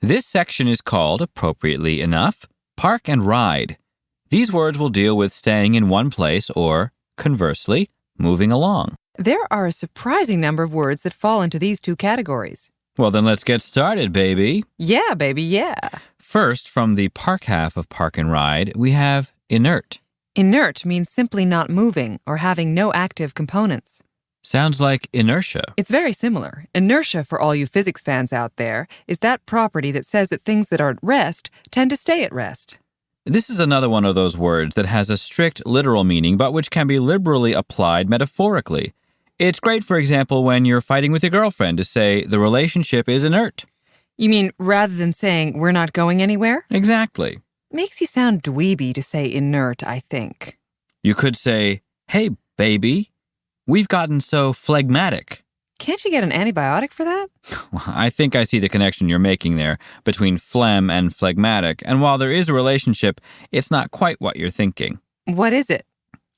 This section is called, appropriately enough, park and ride. These words will deal with staying in one place or, conversely, moving along. There are a surprising number of words that fall into these two categories. Well, then let's get started, baby. Yeah, baby, yeah. First, from the park half of park and ride, we have inert. Inert means simply not moving or having no active components. Sounds like inertia. It's very similar. Inertia, for all you physics fans out there, is that property that says that things that are at rest tend to stay at rest. This is another one of those words that has a strict literal meaning, but which can be liberally applied metaphorically. It's great, for example, when you're fighting with your girlfriend to say the relationship is inert. You mean rather than saying we're not going anywhere? Exactly. Makes you sound dweeby to say inert, I think. You could say, hey, baby, we've gotten so phlegmatic. Can't you get an antibiotic for that? I think I see the connection you're making there between phlegm and phlegmatic, and while there is a relationship, it's not quite what you're thinking. What is it?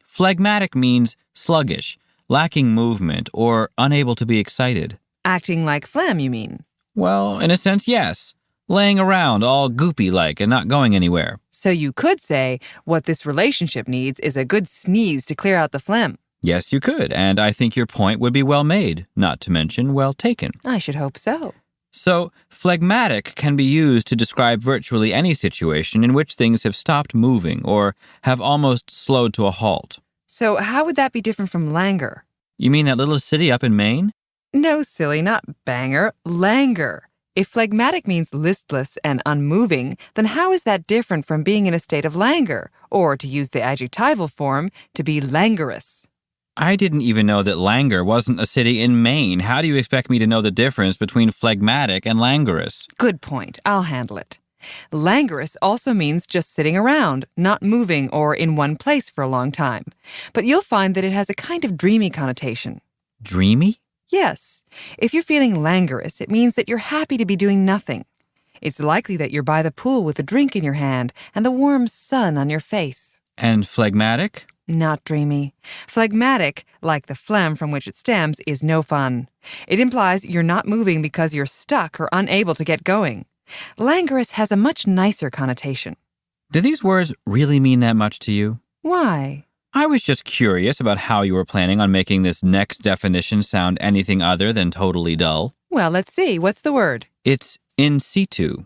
Phlegmatic means sluggish, lacking movement, or unable to be excited. Acting like phlegm, you mean? Well, in a sense, yes. Laying around all goopy-like and not going anywhere. So you could say what this relationship needs is a good sneeze to clear out the phlegm. Yes, you could, and I think your point would be well made, not to mention well taken. I should hope so. So, phlegmatic can be used to describe virtually any situation in which things have stopped moving or have almost slowed to a halt. So how would that be different from languor? You mean that little city up in Maine? No, silly, not banger, languor. If phlegmatic means listless and unmoving, then how is that different from being in a state of languor, or, to use the adjectival form, to be languorous? I didn't even know that Languor wasn't a city in Maine. How do you expect me to know the difference between phlegmatic and languorous? Good point. I'll handle it. Languorous also means just sitting around, not moving or in one place for a long time. But you'll find that it has a kind of dreamy connotation. Dreamy? Yes. If you're feeling languorous, it means that you're happy to be doing nothing. It's likely that you're by the pool with a drink in your hand and the warm sun on your face. And phlegmatic? Not dreamy. Phlegmatic, like the phlegm from which it stems, is no fun. It implies you're not moving because you're stuck or unable to get going. Languorous has a much nicer connotation. Do these words really mean that much to you? Why? I was just curious about how you were planning on making this next definition sound anything other than totally dull. Well, let's see. What's the word? It's in situ.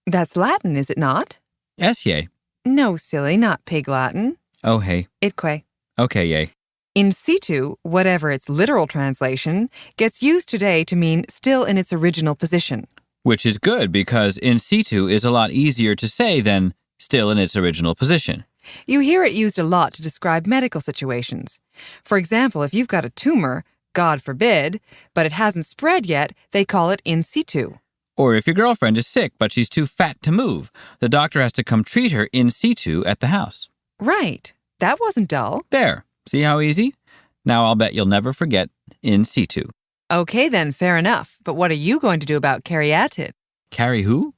That's Latin, is it not? Yay. No, silly, not Pig Latin. Oh, hey. Itque. Okay, yay. In situ, whatever its literal translation, gets used today to mean still in its original position. Which is good because in situ is a lot easier to say than still in its original position. You hear it used a lot to describe medical situations. For example, if you've got a tumor, God forbid, but it hasn't spread yet, they call it in situ. Or if your girlfriend is sick but she's too fat to move, the doctor has to come treat her in situ at the house. Right. That wasn't dull. There. See how easy? Now I'll bet you'll never forget in situ. Okay then, fair enough. But what are you going to do about caryatid? Carry who?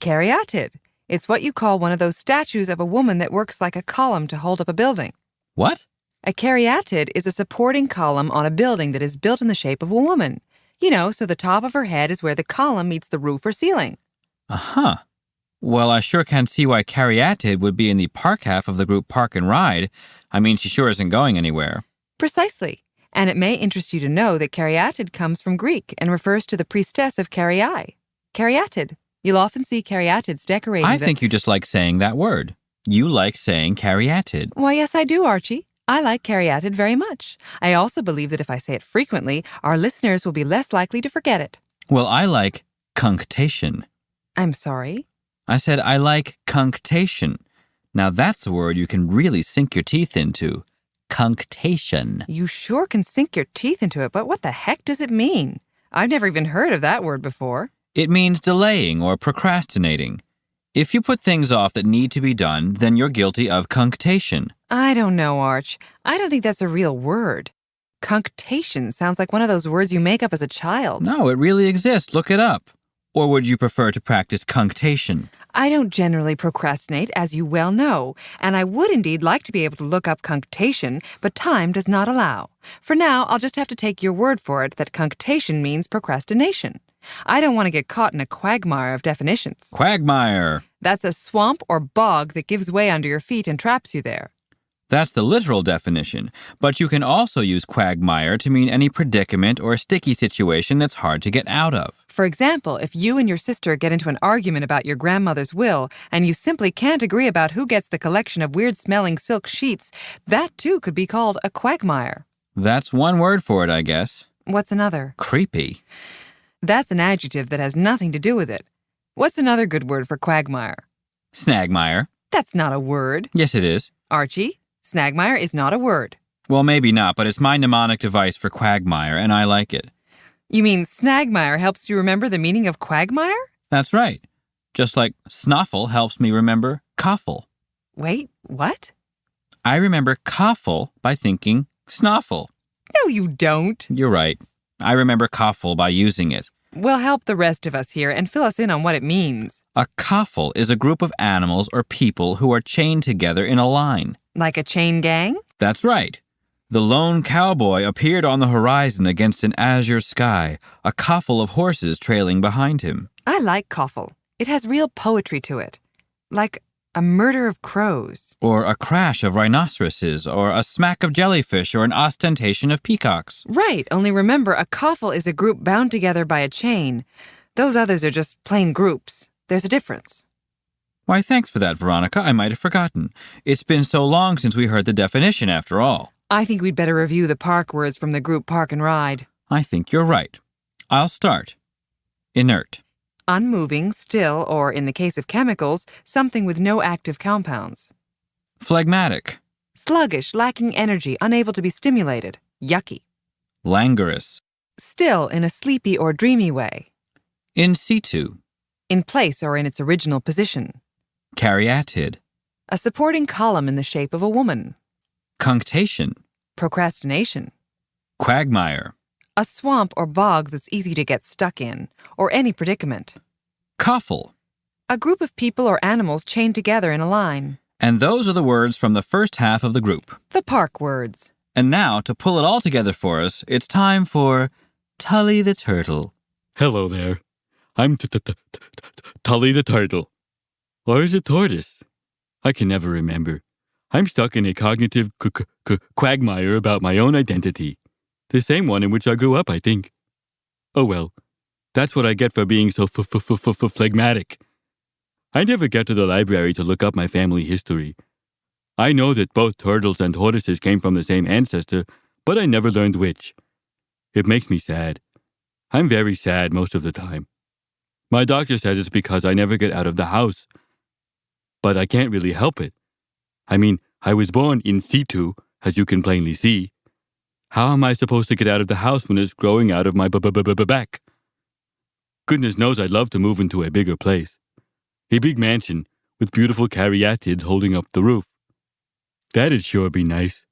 Caryatid. It's what you call one of those statues of a woman that works like a column to hold up a building. What? A caryatid is a supporting column on a building that is built in the shape of a woman. You know, so the top of her head is where the column meets the roof or ceiling. Uh-huh. Well, I sure can't see why caryatid would be in the park half of the group Park and Ride. I mean, she sure isn't going anywhere. Precisely. And it may interest you to know that caryatid comes from Greek and refers to the priestess of Caryae. Caryatid. You'll often see caryatids decorating I think you just like saying that word. You like saying caryatid. Why, yes, I do, Archie. I like caryatid very much. I also believe that if I say it frequently, our listeners will be less likely to forget it. Well, I like cunctation. I'm sorry? I said I like cunctation. Now that's a word you can really sink your teeth into. Cunctation. You sure can sink your teeth into it, but what the heck does it mean? I've never even heard of that word before. It means delaying or procrastinating. If you put things off that need to be done, then you're guilty of cunctation. I don't know, Arch. I don't think that's a real word. Cunctation sounds like one of those words you make up as a child. No, it really exists. Look it up. Or would you prefer to practice cunctation? I don't generally procrastinate, as you well know, and I would indeed like to be able to look up cunctation, but time does not allow. For now, I'll just have to take your word for it that cunctation means procrastination. I don't want to get caught in a quagmire of definitions. Quagmire. That's a swamp or bog that gives way under your feet and traps you there. That's the literal definition, but you can also use quagmire to mean any predicament or sticky situation that's hard to get out of. For example, if you and your sister get into an argument about your grandmother's will and you simply can't agree about who gets the collection of weird-smelling silk sheets, that too could be called a quagmire. That's one word for it, I guess. What's another? Creepy. That's an adjective that has nothing to do with it. What's another good word for quagmire? Snagmire. That's not a word. Yes, it is. Archie, snagmire is not a word. Well, maybe not, but it's my mnemonic device for quagmire, and I like it. You mean snagmire helps you remember the meaning of quagmire? That's right. Just like snuffle helps me remember coughle. Wait, what? I remember coughle by thinking snuffle. No, you don't. You're right. I remember coughle by using it. Well, help the rest of us here and fill us in on what it means. A coughle is a group of animals or people who are chained together in a line. Like a chain gang? That's right. The lone cowboy appeared on the horizon against an azure sky, a coughle of horses trailing behind him. I like coughle. It has real poetry to it. Like a murder of crows. Or a crash of rhinoceroses, or a smack of jellyfish, or an ostentation of peacocks. Right, only remember a coughle is a group bound together by a chain. Those others are just plain groups. There's a difference. Why, thanks for that, Veronica. I might have forgotten. It's been so long since we heard the definition, after all. I think we'd better review the park words from the group Park and Ride. I think you're right. I'll start. Inert. Unmoving, still, or in the case of chemicals, something with no active compounds. Phlegmatic. Sluggish, lacking energy, unable to be stimulated. Yucky. Languorous. Still, in a sleepy or dreamy way. In situ. In place or in its original position. Caryatid. A supporting column in the shape of a woman. Cunctation. Procrastination. Quagmire. A swamp or bog that's easy to get stuck in, or any predicament. Coughle. A group of people or animals chained together in a line. And those are the words from the first half of the group. The park words. And now, to pull it all together for us, it's time for Tully the Turtle. Hello there. I'm Tully the Turtle. Or is it Tortoise? I can never remember. I'm stuck in a cognitive quagmire about my own identity. The same one in which I grew up, I think. Oh well, that's what I get for being so phlegmatic. I never get to the library to look up my family history. I know that both turtles and tortoises came from the same ancestor, but I never learned which. It makes me sad. I'm very sad most of the time. My doctor says it's because I never get out of the house. But I can't really help it. I mean, I was born in situ, as you can plainly see. How am I supposed to get out of the house when it's growing out of my back? Goodness knows I'd love to move into a bigger place. A big mansion with beautiful caryatids holding up the roof. That'd sure be nice.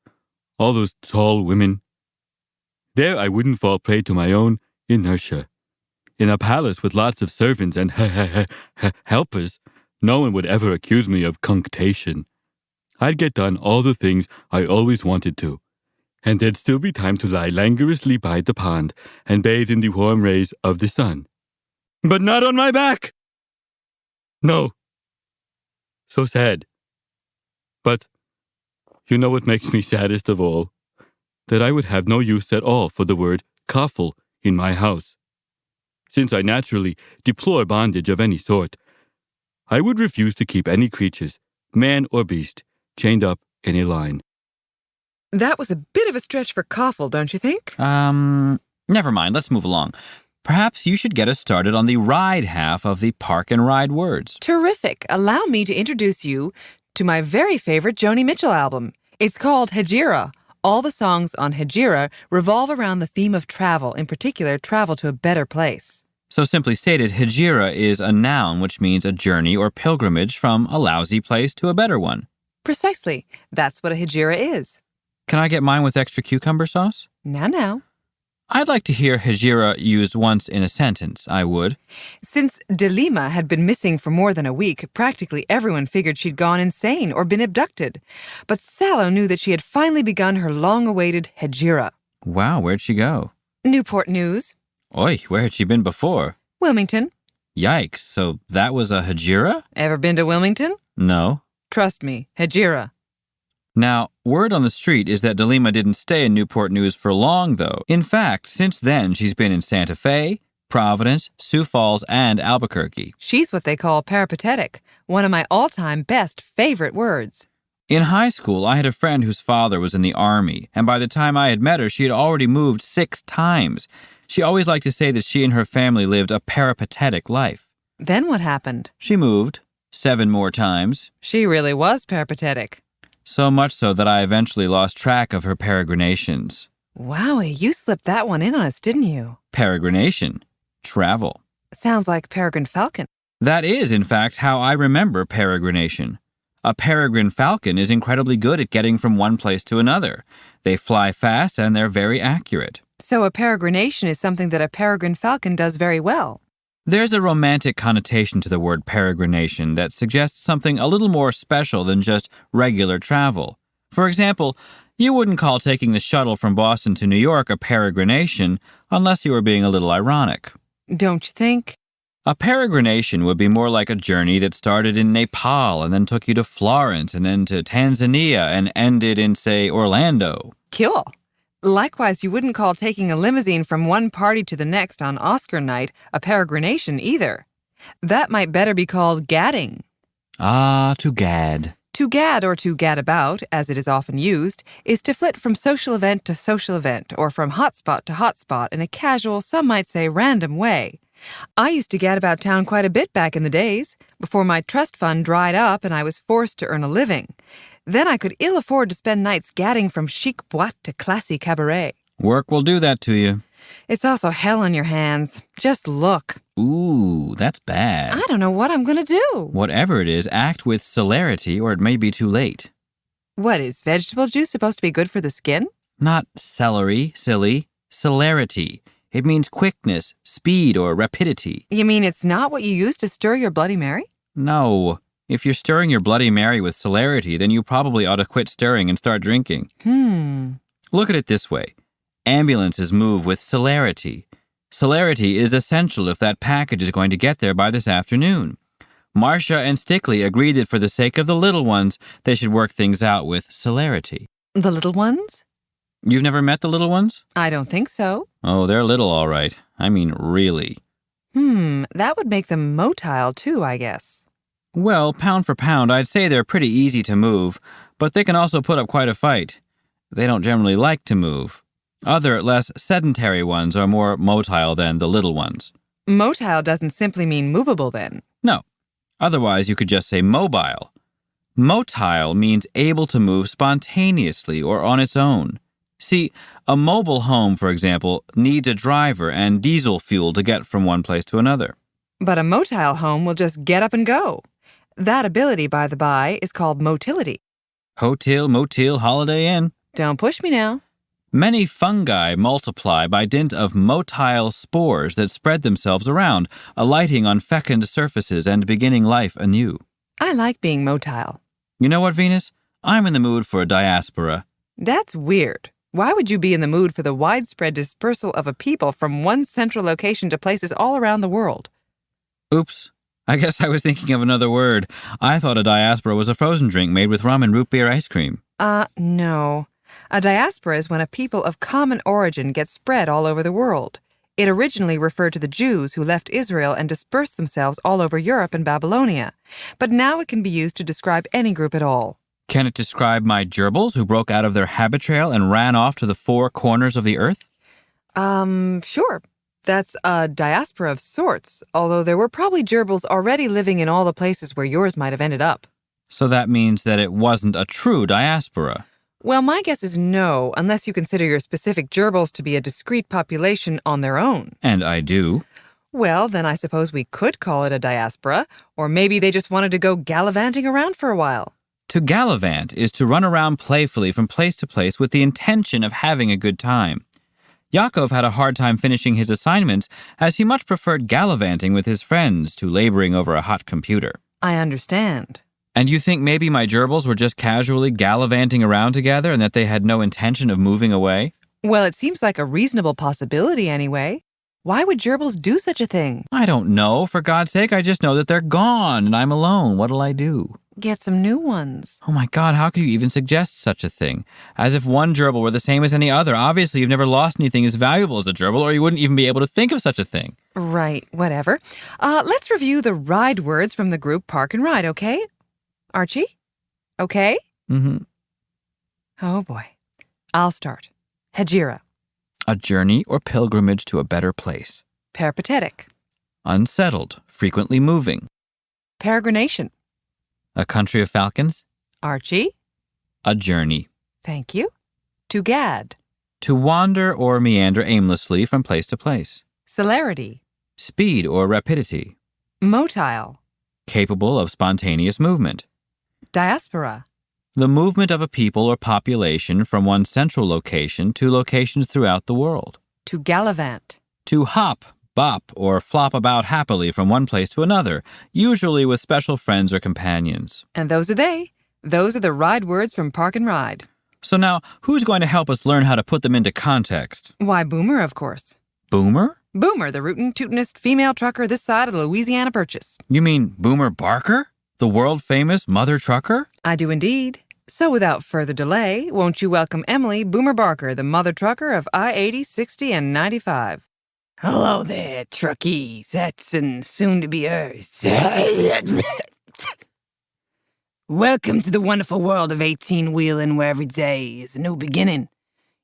All those tall women. There I wouldn't fall prey to my own inertia. In a palace with lots of servants and helpers, no one would ever accuse me of cunctation. I'd get done all the things I always wanted to. And there'd still be time to lie languorously by the pond and bathe in the warm rays of the sun. But not on my back! No. So sad. But you know what makes me saddest of all? That I would have no use at all for the word coughle in my house. Since I naturally deplore bondage of any sort, I would refuse to keep any creatures, man or beast, chained up in a line. That was a bit of a stretch for coughle, don't you think? Never mind. Let's move along. Perhaps you should get us started on the ride half of the Park and Ride words. Terrific. Allow me to introduce you to my very favorite Joni Mitchell album. It's called Hejira. All the songs on Hejira revolve around the theme of travel, in particular, travel to a better place. So simply stated, hijira is a noun which means a journey or pilgrimage from a lousy place to a better one. Precisely. That's what a hejira is. Can I get mine with extra cucumber sauce? Now. I'd like to hear hijira used once in a sentence, I would. Since Delima had been missing for more than a week, practically everyone figured she'd gone insane or been abducted. But Sallow knew that she had finally begun her long-awaited hejira. Wow, where'd she go? Newport News. Oi, where had she been before? Wilmington. Yikes, so that was a Hejira? Ever been to Wilmington? No. Trust me, Hejira. Now, word on the street is that Delima didn't stay in Newport News for long, though. In fact, since then, she's been in Santa Fe, Providence, Sioux Falls, and Albuquerque. She's what they call peripatetic, one of my all-time best favorite words. In high school, I had a friend whose father was in the Army, and by the time I had met her, she had already moved 6 times. She always liked to say that she and her family lived a peripatetic life. Then what happened? She moved 7 more times. She really was peripatetic. So much so that I eventually lost track of her peregrinations. Wowie, you slipped that one in on us, didn't you? Peregrination. Travel. Sounds like peregrine falcon. That is, in fact, how I remember peregrination. A peregrine falcon is incredibly good at getting from one place to another. They fly fast and they're very accurate. So a peregrination is something that a peregrine falcon does very well. There's a romantic connotation to the word peregrination that suggests something a little more special than just regular travel. For example, you wouldn't call taking the shuttle from Boston to New York a peregrination unless you were being a little ironic. Don't you think? A peregrination would be more like a journey that started in Nepal and then took you to Florence and then to Tanzania and ended in, say, Orlando. Cool. Likewise, you wouldn't call taking a limousine from one party to the next on Oscar night a peregrination either. That might better be called gadding. Ah, to gad. To gad or to gad about, as it is often used, is to flit from social event to social event or from hotspot to hotspot in a casual, some might say random way. I used to gad about town quite a bit back in the days, before my trust fund dried up and I was forced to earn a living. Then I could ill afford to spend nights gadding from chic boîte to classy cabaret. Work will do that to you. It's also hell on your hands. Just look. Ooh, that's bad. I don't know what I'm going to do. Whatever it is, act with celerity or it may be too late. What, is vegetable juice supposed to be good for the skin? Not celery, silly. Celerity. It means quickness, speed, or rapidity. You mean it's not what you use to stir your Bloody Mary? No. If you're stirring your Bloody Mary with celerity, then you probably ought to quit stirring and start drinking. Look at it this way. Ambulances move with celerity. Celerity is essential if that package is going to get there by this afternoon. Marcia and Stickley agreed that for the sake of the little ones, they should work things out with celerity. The little ones? You've never met the little ones? I don't think so. Oh, they're little all right. I mean, really. That would make them motile too, I guess. Well, pound for pound, I'd say they're pretty easy to move, but they can also put up quite a fight. They don't generally like to move. Other, less sedentary ones are more motile than the little ones. Motile doesn't simply mean movable then. No. Otherwise, you could just say mobile. Motile means able to move spontaneously or on its own. See, a mobile home, for example, needs a driver and diesel fuel to get from one place to another. But a motile home will just get up and go. That ability, by the by, is called motility. Hotel, motel, Holiday Inn. Don't push me now. Many fungi multiply by dint of motile spores that spread themselves around, alighting on fecund surfaces and beginning life anew. I like being motile. You know what, Venus? I'm in the mood for a diaspora. That's weird. Why would you be in the mood for the widespread dispersal of a people from one central location to places all around the world? Oops. I guess I was thinking of another word. I thought a diaspora was a frozen drink made with rum and root beer ice cream. No. A diaspora is when a people of common origin gets spread all over the world. It originally referred to the Jews who left Israel and dispersed themselves all over Europe and Babylonia. But now it can be used to describe any group at all. Can it describe my gerbils who broke out of their habit trail and ran off to the 4 corners of the earth? Sure. That's a diaspora of sorts, although there were probably gerbils already living in all the places where yours might have ended up. So that means that it wasn't a true diaspora. Well, my guess is no, unless you consider your specific gerbils to be a discrete population on their own. And I do. Well, then I suppose we could call it a diaspora, or maybe they just wanted to go gallivanting around for a while. To gallivant is to run around playfully from place to place with the intention of having a good time. Yaakov had a hard time finishing his assignments as he much preferred gallivanting with his friends to laboring over a hot computer. I understand. And you think maybe my gerbils were just casually gallivanting around together and that they had no intention of moving away? Well, it seems like a reasonable possibility anyway. Why would gerbils do such a thing? I don't know. For God's sake, I just know that they're gone and I'm alone. What'll I do? Get some new ones. Oh my God, how could you even suggest such a thing? As if one gerbil were the same as any other. Obviously, you've never lost anything as valuable as a gerbil, or you wouldn't even be able to think of such a thing. Right, whatever. Let's review the ride words from the group Park and Ride, okay? Archie? Okay? Mm-hmm. Oh boy. I'll start. Hegira. A journey or pilgrimage to a better place. Peripatetic. Unsettled, frequently moving. Peregrination. A country of falcons. Archie? A journey. Thank you. To gad. To wander or meander aimlessly from place to place. Celerity. Speed or rapidity. Motile. Capable of spontaneous movement. Diaspora. The movement of a people or population from one central location to locations throughout the world. To gallivant. To hop, bop, or flop about happily from one place to another, usually with special friends or companions. And those are they. Those are the ride words from Park and Ride. So now, who's going to help us learn how to put them into context? Why, Boomer, of course. Boomer? Boomer, the rootin' tootin'est female trucker this side of the Louisiana Purchase. You mean Boomer Barker? The world-famous mother trucker? I do indeed. So without further delay, won't you welcome Emily Boomer Barker, the mother trucker of I-80, 60, and 95. Hello there, truckies, ets, and soon-to-be-ers. Welcome to the wonderful world of 18-wheeling, where every day is a new beginning.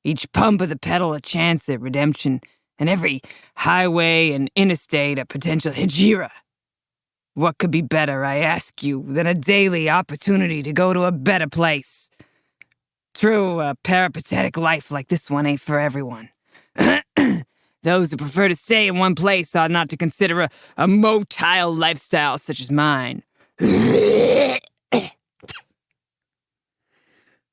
Each pump of the pedal a chance at redemption, and every highway and interstate a potential hegira. What could be better, I ask you, than a daily opportunity to go to a better place? True, a peripatetic life like this one ain't for everyone. Those who prefer to stay in one place ought not to consider a motile lifestyle such as mine.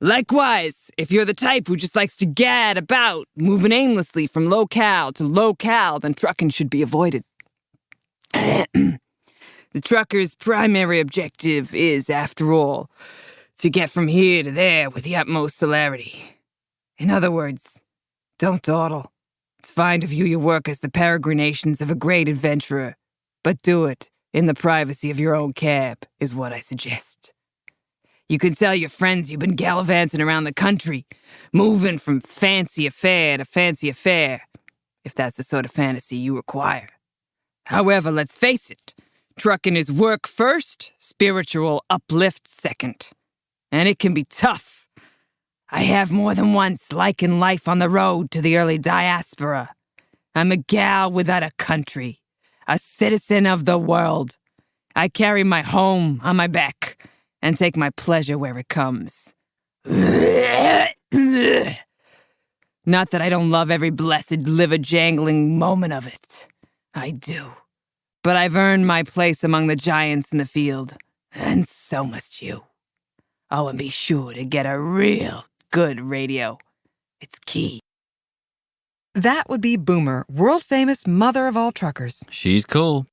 Likewise, if you're the type who just likes to gad about, moving aimlessly from locale to locale, then trucking should be avoided. The trucker's primary objective is, after all, to get from here to there with the utmost celerity. In other words, don't dawdle. It's fine to view your work as the peregrinations of a great adventurer, but do it in the privacy of your own cab, is what I suggest. You can tell your friends you've been gallivanting around the country, moving from fancy affair to fancy affair, if that's the sort of fantasy you require. However, let's face it, trucking is work first, spiritual uplift second. And it can be tough. I have more than once likened life on the road to the early diaspora. I'm a gal without a country, a citizen of the world. I carry my home on my back and take my pleasure where it comes. Not that I don't love every blessed liver-jangling moment of it. I do. But I've earned my place among the giants in the field, and so must you. Oh, and be sure to get a real good radio. It's key. That would be Boomer, world-famous mother of all truckers. She's cool.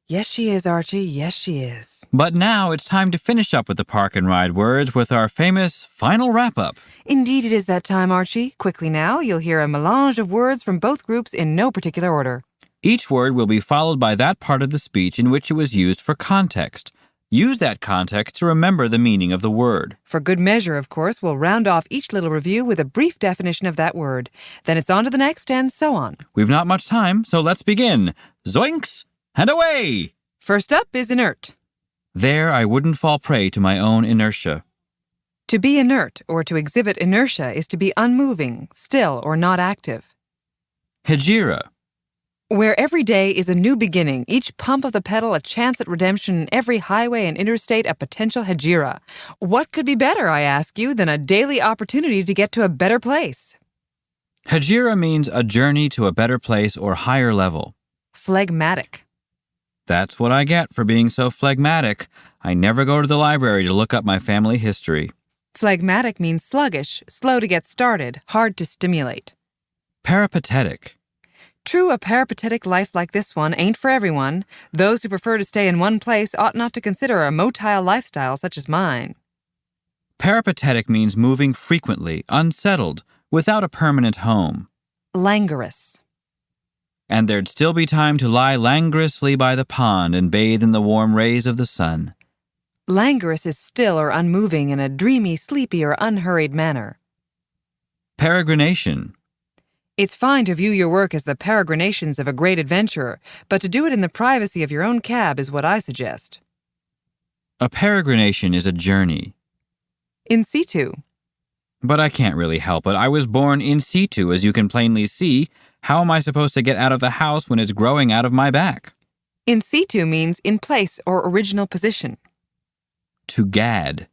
Yes, she is, Archie. Yes, she is. But now it's time to finish up with the Park and Ride words with our famous final wrap-up. Indeed, it is that time, Archie. Quickly now, you'll hear a melange of words from both groups in no particular order. Each word will be followed by that part of the speech in which it was used for context. Use that context to remember the meaning of the word. For good measure, of course, we'll round off each little review with a brief definition of that word. Then it's on to the next, and so on. We've not much time, so let's begin. Zoinks! And away! First up is inert. There I wouldn't fall prey to my own inertia. To be inert, or to exhibit inertia, is to be unmoving, still, or not active. Hegira. Where every day is a new beginning, each pump of the pedal a chance at redemption, and every highway and interstate a potential hegira. What could be better, I ask you, than a daily opportunity to get to a better place? Hegira means a journey to a better place or higher level. Phlegmatic. That's what I get for being so phlegmatic. I never go to the library to look up my family history. Phlegmatic means sluggish, slow to get started, hard to stimulate. Peripatetic. True, a peripatetic life like this one ain't for everyone. Those who prefer to stay in one place ought not to consider a motile lifestyle such as mine. Peripatetic means moving frequently, unsettled, without a permanent home. Languorous. and there'd still be time to lie languorously by the pond and bathe in the warm rays of the sun. Languorous is still or unmoving in a dreamy, sleepy, or unhurried manner. Peregrination. It's fine to view your work as the peregrinations of a great adventurer, but to do it in the privacy of your own cab is what I suggest. A peregrination is a journey. In situ. But I can't really help it. I was born in situ, as you can plainly see. How am I supposed to get out of the house when it's growing out of my back? In situ means in place or original position. To gad.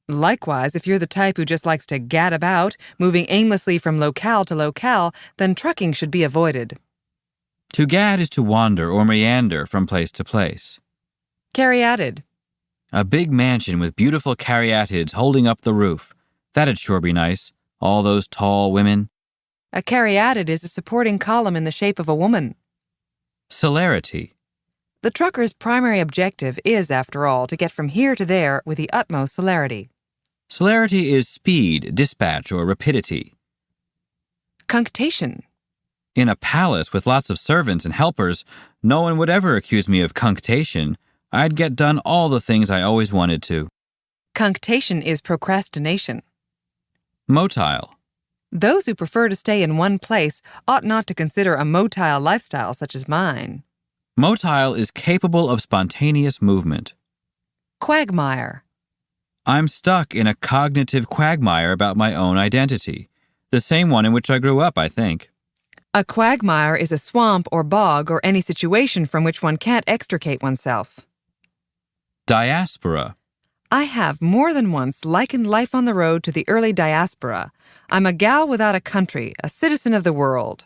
Likewise, if you're the type who just likes to gad about, moving aimlessly from locale to locale, then trucking should be avoided. To gad is to wander or meander from place to place. Caryatid. A big mansion with beautiful caryatids holding up the roof. That'd sure be nice. All those tall women. A caryatid is a supporting column in the shape of a woman. Celerity. The trucker's primary objective is, after all, to get from here to there with the utmost celerity. Celerity is speed, dispatch, or rapidity. Cunctation. In a palace with lots of servants and helpers, no one would ever accuse me of cunctation. I'd get done all the things I always wanted to. Cunctation is procrastination. Motile. Those who prefer to stay in one place ought not to consider a motile lifestyle such as mine. Motile is capable of spontaneous movement. Quagmire. I'm stuck in a cognitive quagmire about my own identity. The same one in which I grew up, I think. A quagmire is a swamp or bog or any situation from which one can't extricate oneself. Diaspora. I have more than once likened life on the road to the early diaspora. I'm a gal without a country, a citizen of the world.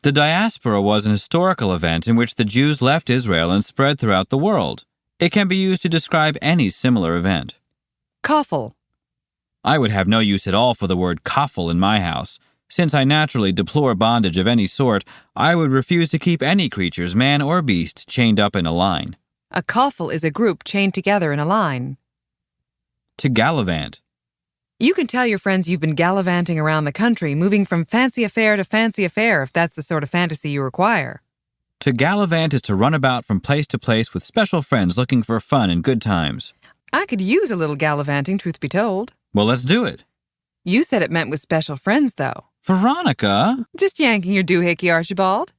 The diaspora was an historical event in which the Jews left Israel and spread throughout the world. It can be used to describe any similar event. Coffle. I would have no use at all for the word coffle in my house. Since I naturally deplore bondage of any sort, I would refuse to keep any creatures, man or beast, chained up in a line. A coffle is a group chained together in a line. To gallivant. You can tell your friends you've been gallivanting around the country, moving from fancy affair to fancy affair if that's the sort of fantasy you require. To gallivant is to run about from place to place with special friends looking for fun and good times. I could use a little gallivanting, truth be told. Well, let's do it. You said it meant with special friends, though. Veronica! Just yanking your doohickey, Archibald.